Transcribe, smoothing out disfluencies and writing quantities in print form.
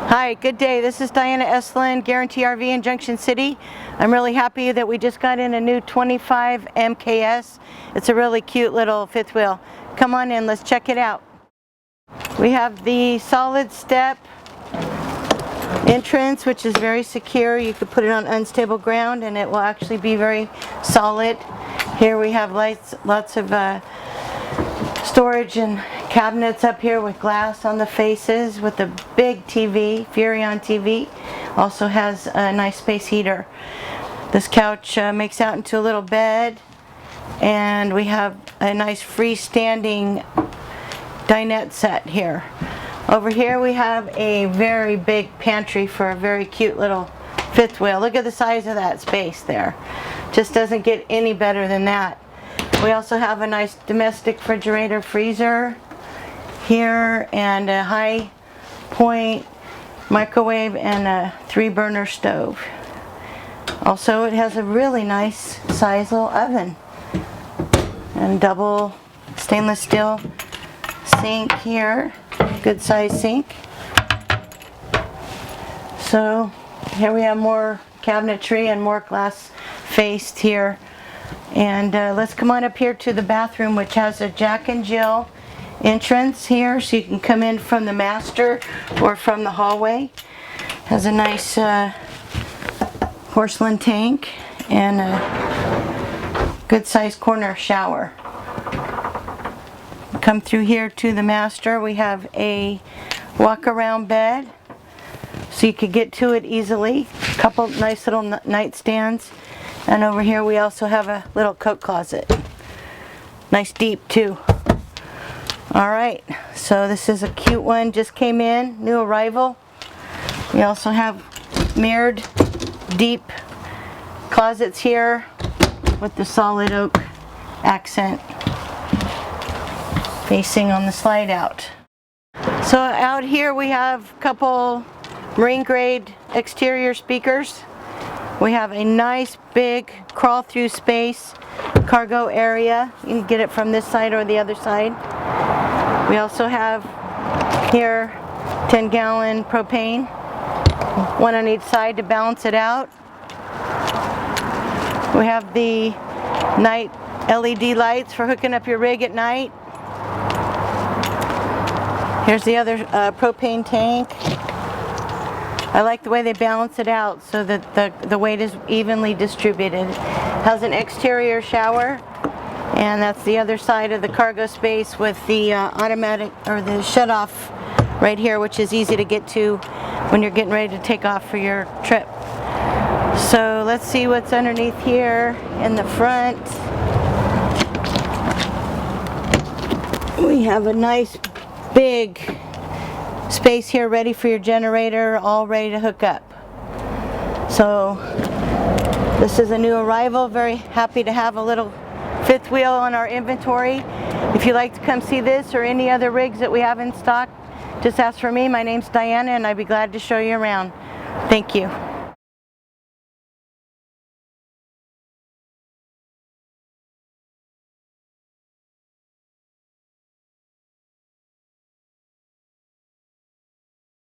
Hi, good day. This is Diana Eslin, Guarantee RV in Junction City. I'm really happy that we just got in a new 25 MKS. It's a really cute little fifth wheel. Come on in, let's check it out. We have the solid step entrance, which is very secure. You could put it on unstable ground and it will actually be very solid. Here we have lots of storage and cabinets up here with glass on the faces with a big TV, Furrion TV. Also has a nice space heater. This couch makes out into a little bed, and we have a nice freestanding dinette set here. Over here we have a very big pantry for a very cute little fifth wheel. Look at the size of that space there. Just doesn't get any better than that. We also have a nice domestic refrigerator freezer here, and a high point microwave and a 3-burner stove. Also, it has a really nice size little oven and double stainless steel sink here, good size sink. So here we have more cabinetry and more glass faced here. And let's come on up here to the bathroom, which has a Jack and Jill entrance here, so you can come in from the master or from the hallway. Has a nice porcelain tank and a good sized corner shower. Come through here to the master. We have a walk around bed so you could get to it easily. A couple nice little nightstands, and over here we also have a little coat closet. Nice deep too. Alright, so this is a cute one, just came in, new arrival. We also have mirrored deep closets here with the solid oak accent facing on the slide out. So out here we have a couple marine grade exterior speakers. We have a nice big crawl through space cargo area. You can get it from this side or the other side. We also have here 10-gallon propane, one on each side to balance it out. We have the night LED lights for hooking up your rig at night. Here's the other propane tank. I like the way they balance it out so that the weight is evenly distributed. It has an exterior shower, and that's the other side of the cargo space with the automatic or the shut off right here, which is easy to get to when you're getting ready to take off for your trip. So let's see what's underneath here in the front. We have a nice big space here ready for your generator, all ready to hook up. So this is a new arrival. Very happy to have a little fifth wheel on our inventory. If you'd like to come see this or any other rigs that we have in stock, just ask for me. My name's Diana, and I'd be glad to show you around. Thank you.